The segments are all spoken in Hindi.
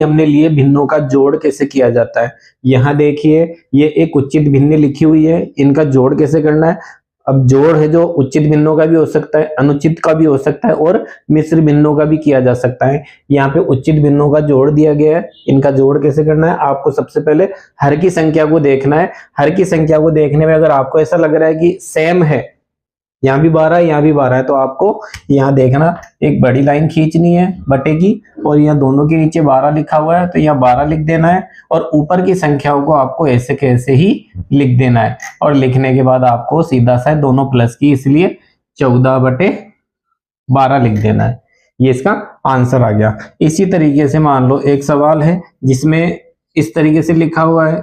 हमने लिए भिन्नों का जोड़ कैसे किया जाता है। यहाँ देखिए ये एक उचित भिन्न लिखी हुई है, इनका जोड़ कैसे करना है। अब जोड़ है जो उचित भिन्नों का भी हो सकता है, अनुचित का भी हो सकता है और मिश्र भिन्नों का भी किया जा सकता है। यहाँ पे उचित भिन्नों का जोड़ दिया गया है, इनका जोड़ कैसे करना है। आपको सबसे पहले हर की संख्या को देखना है। हर की संख्या को देखने में अगर आपको ऐसा लग रहा है कि सेम है, यहाँ भी 12 है यहाँ भी 12 है, तो आपको यहाँ देखना एक बड़ी लाइन खींचनी है बटे की, और यहाँ दोनों के नीचे 12 लिखा हुआ है तो यहाँ 12 लिख देना है, और ऊपर की संख्याओं को आपको ऐसे कैसे ही लिख देना है। और लिखने के बाद आपको सीधा सा दोनों प्लस की, इसलिए 14/12 लिख देना है। ये इसका आंसर आ गया। इसी तरीके से मान लो एक सवाल है जिसमें इस तरीके से लिखा हुआ है,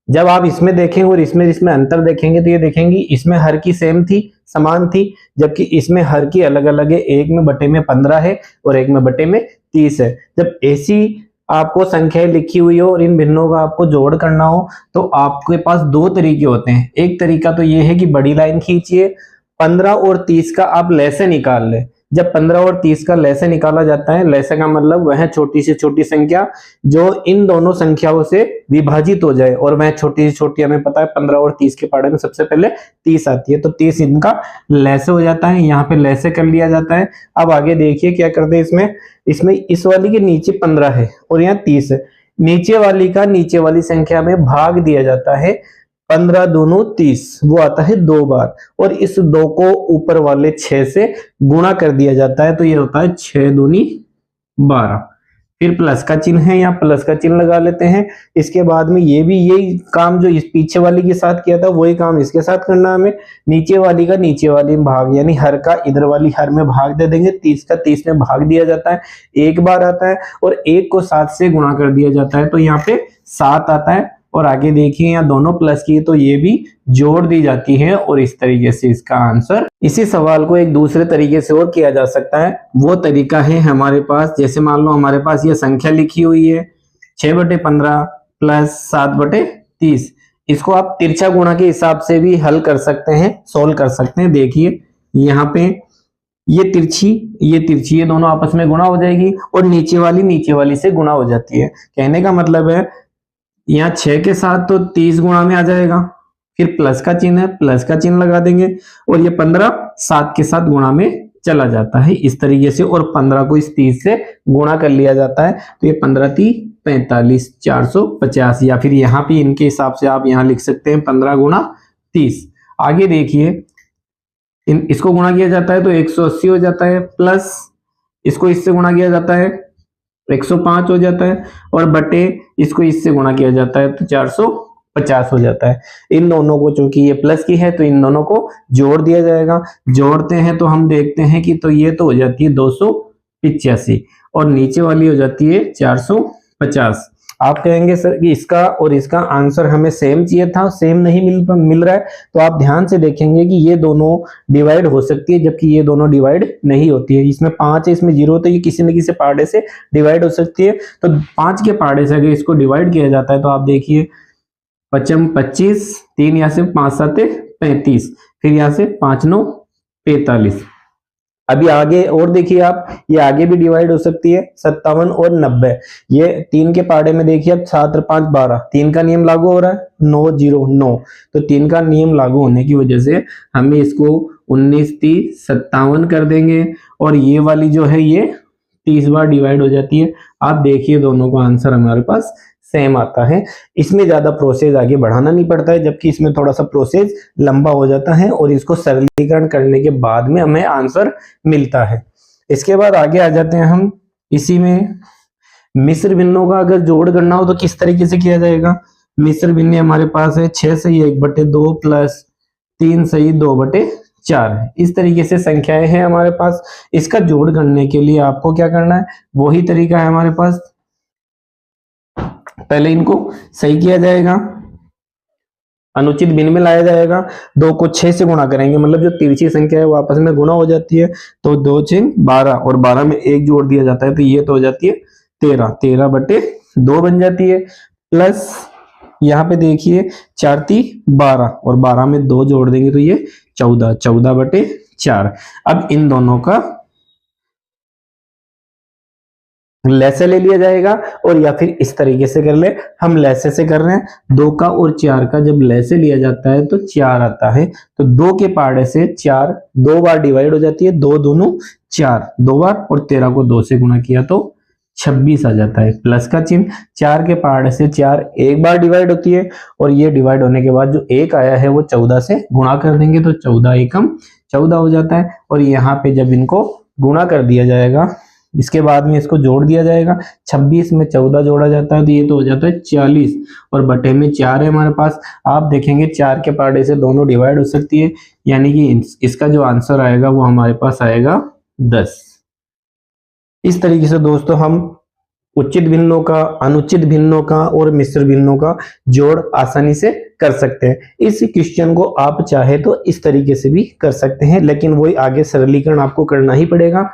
जब आप इसमें देखेंगे और इसमें अंतर देखेंगे तो ये देखेंगे इसमें हर की सेम थी, समान थी, जबकि इसमें हर की अलग अलग है। एक में बटे में 15 है और एक में बटे में 30 है। जब ऐसी आपको संख्याएं लिखी हुई हो और इन भिन्नों का आपको जोड़ करना हो तो आपके पास दो तरीके होते हैं। एक तरीका तो ये है कि बड़ी लाइन खींचिए, 15 और 30 का आप लैसे निकाल ले। जब 15 और 30 का लैसे निकाला जाता है, लैसे का मतलब वह छोटी से छोटी संख्या जो इन दोनों संख्याओं से विभाजित हो जाए, और वह छोटी से छोटी हमें पता है 15 और 30 के पाड़े में सबसे पहले 30 आती है, तो 30 इनका लैसे हो जाता है। यहाँ पे लैसे कर लिया जाता है। अब आगे देखिए क्या करते हैं, इसमें इस वाली के नीचे 15 है और यहाँ 30 है, नीचे वाली का नीचे वाली संख्या में भाग दिया जाता है। 15 दूनी 30 वो आता है 2 बार, और इस 2 को ऊपर वाले 6 से गुणा कर दिया जाता है, तो ये होता है 6 दूनी 12। फिर प्लस का चिन्ह है, यहाँ प्लस का चिन्ह लगा लेते हैं। इसके बाद में ये भी यही काम जो इस पीछे वाली के साथ किया था वही काम इसके साथ करना है हमें। नीचे वाली का नीचे वाली में भाग, यानी हर का इधर वाली हर में भाग दे देंगे। 30 का 30 में भाग दिया जाता है, एक बार आता है, और 1 को 7 से गुणा कर दिया जाता है, तो यहाँ पे 7 आता है। और आगे देखिए यहाँ दोनों प्लस की तो ये भी जोड़ दी जाती है, और इस तरीके से इसका आंसर। इसी सवाल को एक दूसरे तरीके से और किया जा सकता है। वो तरीका है हमारे पास, जैसे मान लो हमारे पास ये संख्या लिखी हुई है 6/15 प्लस 7/30। इसको आप तिरछा गुणा के हिसाब से भी हल कर सकते हैं, सोल्व कर सकते हैं। देखिए यहाँ पे ये तिरछी ये दोनों आपस में गुणा हो जाएगी, और नीचे वाली से गुणा हो जाती है। कहने का मतलब है यहाँ 6 के साथ तो 30 गुणा में आ जाएगा, फिर प्लस का चिन्ह है, प्लस का चिन्ह लगा देंगे, और ये 15 7 के साथ गुणा में चला जाता है इस तरीके से, और 15 को इस 30 से गुणा कर लिया जाता है, तो ये 15 × 3 = 45 450, या फिर यहाँ पे इनके हिसाब से आप यहाँ लिख सकते हैं 15 × 30। आगे देखिए इसको गुणा किया जाता है तो 180 हो जाता है, प्लस इसको इससे गुणा किया जाता है 105 हो जाता है, और बटे इसको इससे गुणा किया जाता है तो 450 हो जाता है। इन दोनों को चूंकि ये प्लस की है तो इन दोनों को जोड़ दिया जाएगा। जोड़ते हैं तो हम देखते हैं कि तो ये तो हो जाती है 285, और नीचे वाली हो जाती है 450। आप कहेंगे सर कि इसका और इसका आंसर हमें सेम चाहिए था, सेम नहीं मिल रहा है, तो आप ध्यान से देखेंगे कि ये दोनों डिवाइड हो सकती है, जबकि ये दोनों डिवाइड नहीं होती है। इसमें 5 है, इसमें 0, तो ये किसी न किसी पार्टे से डिवाइड हो सकती है। तो 5 के पार्टे से अगर इसको डिवाइड किया जाता है तो आप देखिए 5 × 25, 3 यहाँ से 5 × 7 = 35, फिर यहाँ से 5 × 9 = 45। अभी आगे और देखिए आप, ये आगे भी डिवाइड हो सकती है 57 और 90। ये 3 के पाड़े में देखिए अब 7 और 5 12, 3 का नियम लागू हो रहा है, 9 0 9, तो 3 का नियम लागू होने की वजह से हमें इसको 19 30 57 कर देंगे, और ये वाली जो है ये 30 बार डिवाइड हो जाती है। आप देखिए दोनों का आंसर हमारे पास सेम आता है। इसमें ज्यादा प्रोसेस आगे बढ़ाना नहीं पड़ता है, जबकि इसमें थोड़ा सा प्रोसेस लंबा हो जाता है, और इसको सरलीकरण करने के बाद में हमें आंसर मिलता है। इसके बाद आगे आ जाते हैं हम, इसी में मिश्र भिन्नों का अगर जोड़ करना हो तो किस तरीके से किया जाएगा। मिश्र भिन्न हमारे पास है 6 सही 1/2 प्लस 3 सही 2/4 है। इस तरीके से संख्याएं हैं हमारे पास। इसका जोड़ करने के लिए आपको क्या करना है, वही तरीका है हमारे पास। पहले इनको सही किया जाएगा, अनुचित भिन्न में लाया जाएगा, 2 को 6 से गुणा करेंगे, मतलब जो तिरछी संख्या है वो आपस में गुणा हो जाती है, तो 2 6 12, और 12 में 1 जोड़ दिया जाता है तो ये तो हो जाती है 13, 13/2 बन जाती है। प्लस यहाँ पे देखिए 4 3 12, और 12 में 2 जोड़ देंगे तो ये 14, 14/4। अब इन दोनों का लैसे ले लिया जाएगा, और या फिर इस तरीके से कर ले, हम लैसे से कर रहे हैं। 2 का और 4 का जब लैसे लिया जाता है तो 4 आता है, तो 2 के पाड़े से 4 2 बार डिवाइड हो जाती है, 2 दूनी 4 2 बार, और 13 को 2 से गुणा किया तो 26 आ जाता है। प्लस का चिन्ह, 4 के पाड़े से 4 एक बार डिवाइड होती है, और ये डिवाइड होने के बाद जो 1 आया है वो 14 से गुणा कर देंगे तो 14 एकम 14 हो जाता है। और यहाँ पे जब इनको गुणा कर दिया जाएगा, इसके बाद में इसको जोड़ दिया जाएगा, 26 में 14 जोड़ा जाता है तो ये तो हो जाता है 40, और बटे में 4 है हमारे पास। आप देखेंगे 4 के पाड़े से दोनों डिवाइड हो सकती है, यानी कि इसका जो आंसर आएगा वो हमारे पास आएगा 10। इस तरीके से दोस्तों हम उचित भिन्नों का, अनुचित भिन्नों का और मिश्र भिन्नों का जोड़ आसानी से कर सकते हैं। इस क्वेश्चन को आप चाहे तो इस तरीके से भी कर सकते हैं, लेकिन वही आगे सरलीकरण आपको करना ही पड़ेगा।